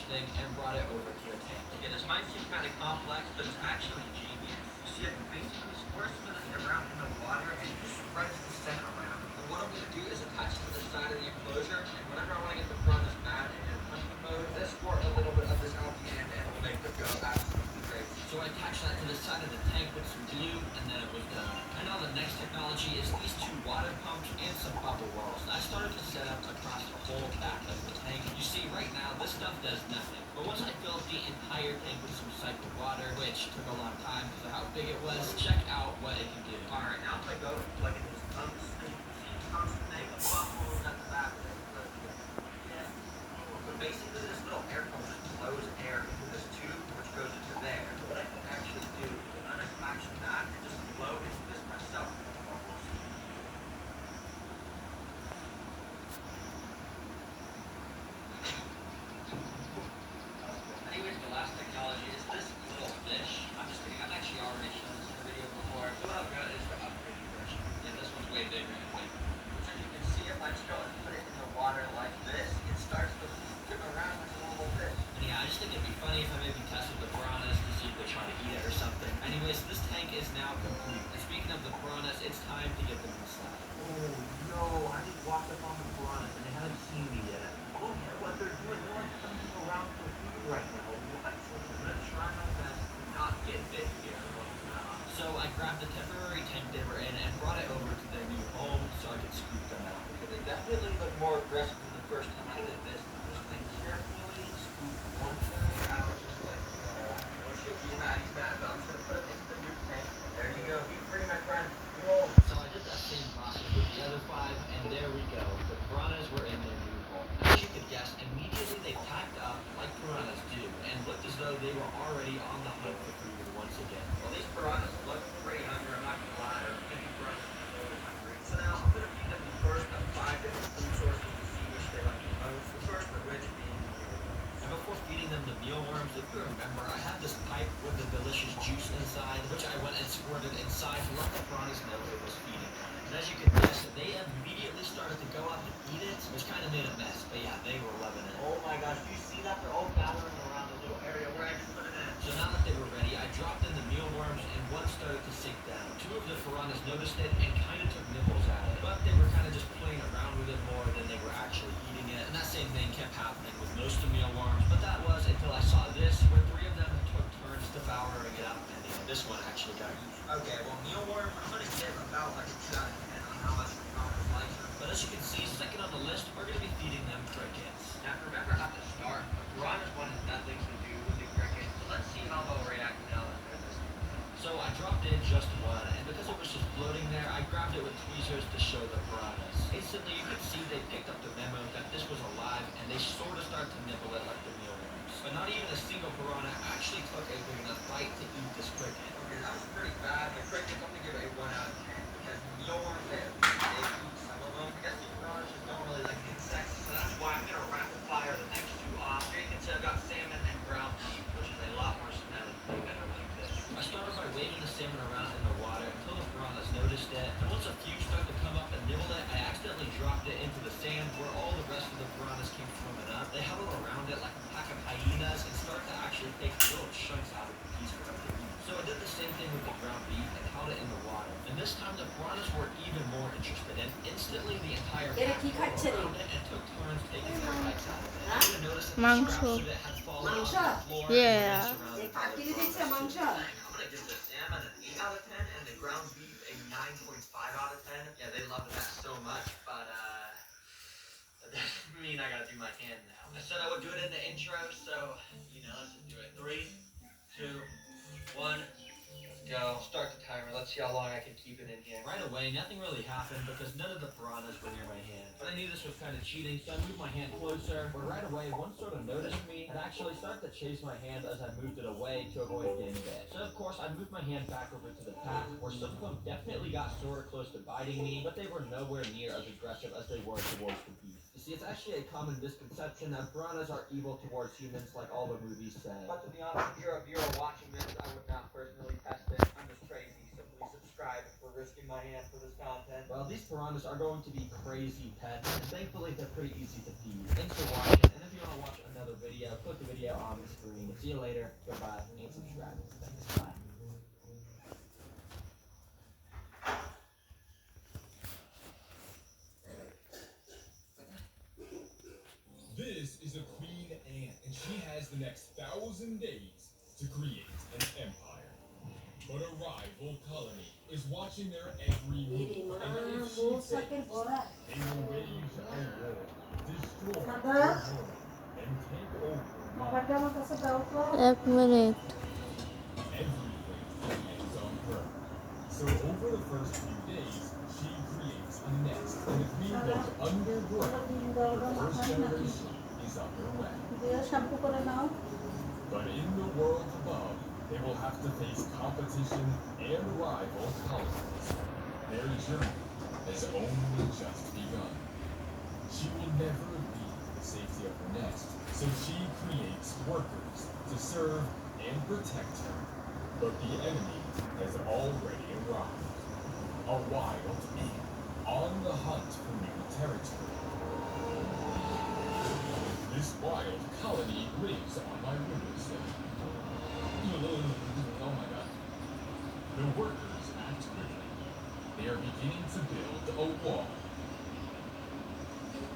thing and brought it over to the tank. Okay, this might seem kind of complex, but it's actually genius. You see, I can basically squirt some of this around in the water and it just spreads the scent around. And what I'm going to do is attach it to the side of the enclosure, and whenever I want to get the piranhas mad and in hunting mode, just squirt a little bit of this albumin and it will make them go absolutely crazy. So I attached that to the side of the tank with some glue, and then it was done. And now the next technology is these two water pumps and some bubble walls. I started to set up across the whole back of the tank. You see, right now, this stuff does nothing. But once I filled the entire tank with some cycled water, which took a long time because of how big it was, check out what it can do. Alright, now if I go to plug in these pumps, and you can see pumps that make bubbles at the back of it. So basically this little air pump just blows air into this tube, which goes into there. What I can actually do is unattach that and just blow into this myself. Anyways, the last technology is this little fish. I'm just kidding, I've actually already shown this in a video before. So what I've got is the upgraded version. And this one's way bigger, I think. So you can see if I just go and put it in the water like this, it starts to swim around like a normal fish. And yeah, I just think it'd be funny if I maybe tested the piranhas to see if they try to eat it or something. Anyways, this tank is now complete. And speaking of the piranhas, it's time to get them inside. Oh no, I just walked up on the piranhas and they haven't seen me yet. Look at what they're doing. They're like coming around for food right now. What? I'm gonna try my best to not get bit here. So I grabbed the temporary tank they were in and brought it over to their new home so I could scoop them out. They definitely look more aggressive than the first time I did this. Just like carefully scoop one thing out, just like oh shit, he's mad, but I'm just gonna put him into the new tank. There you go. Be free, my friend. Whoa. So I did that same process with the other 5, and there we go. The piranhas were in their new home. As you could guess, immediately they packed up like piranhas do, and looked as though they were already on the hunt for food once again. Well, these piranhas look pretty hungry, I'm not gonna lie. Or maybe piranhas are always hungry. So now I'm gonna feed them the first of 5 different food sources to see which they like the most. The first of which being mealworms. And before feeding them the mealworms, if you remember, I had this pipe with the delicious juice inside, which I went and squirted inside to let the piranhas know it was feeding them. And as you can guess, they immediately started to go up and eat it, which kind of made a mess, but yeah, they were loving it. Oh my gosh, do you see that? They're all gathering around the little area where I just put it in. So now that they were ready, I dropped in the mealworms, and one started to sink down. 2 of the piranhas noticed it and kind of took nibbles at it, but they were kind of just playing around with it more than they were actually eating it. And that same thing kept happening with most of the mealworms, but that was until I saw this, where 3 of them took turns devouring it up, and this one actually got eaten. Okay, well, mealworm, I'm gonna give about like a 2 out of 10 on how much the piranhas like them. But as you can see, second on the list, we're going to be feeding them crickets. Now, remember at the start, the piranhas wanted nothing to do with the cricket, so let's see how they'll react now that they're this. So I dropped in just one, and because it was just floating there, I grabbed it with tweezers to show the piranhas. Instantly, you could see they picked up the memo that this was alive, and they sort of started to nibble it like the mealworms. But not even a single piranha actually took a big enough bite to eat this cricket. Okay, that was pretty bad. The crickets, I'm gonna give it a 1 out of 10 because mealworms, they eat some of them. I guess the piranhas just don't really like insects, so that's why I'm gonna rapid fire the next 2 off. Here you can see I've got salmon and ground beef, which is a lot more smelly. They better like this. I started by waving the salmon around in the water until the piranhas noticed it, and once a few started to come up and nibble it, I accidentally dropped it into the sand where all the rest of the piranhas came swimming up. They huddled around it like a pack of hyenas and started to actually take little chunks out of the piece for them to eat. So I did the same thing with the ground beef and held it in the water. And this time the piranhas were even more interested, and instantly the entire pack rolled around it and took turns taking their bites out of it. I didn't notice that the scraps of it had fallen on the floor Yeah. and surrounded by the piranhas too. I'm gonna give the salmon an 8 out of 10 and the ground beef a 9.5 out of 10. Yeah, they loved that so much, but that doesn't mean I gotta do my hand now. I said I would do it in the intro, so let's just do it. 3, 2, 1. Go. Start the timer. Let's see how long I can keep it in here. Right away, nothing really happened because none of the piranhas were near my hand. But I knew this was kind of cheating, so I moved my hand closer, where right away one sort of noticed me and actually started to chase my hand as I moved it away to avoid getting bit. So of course, I moved my hand back over to the pack, where some of them definitely got sort of close to biting me, but they were nowhere near as aggressive as they were towards the beef. You see, it's actually a common misconception that piranhas are evil towards humans like all the movies say. But to be honest, if you're watching this, I would not personally test it. I'm just crazy, so please subscribe for risking my hand for this content. Well, these piranhas are going to be crazy pets, and thankfully they're pretty easy to feed. Thanks for watching, and if you want to watch another video, they'll put the video on the screen. See you later. Goodbye. And subscribe. Thanks. Bye. This is a Queen Anne, and she has the next 1,000 days to create an empire. But a rival colony is watching their every move, and if she fails, they will wage a war, destroy their home, and take over Mars. 1 minute. Everything depends on her. So over the first few days, she creates a nest, and the queen goes underground. The first generation is underway. But in the world above, they will have to face competition and rival colonies. Their journey has only just begun. She will never leave the safety of her nest, so she creates workers to serve and protect her. But the enemy has already arrived. A wild ant on the hunt for new territory. This wild colony lives on my windowsill. Oh my god. The workers act quickly. They are beginning to build a wall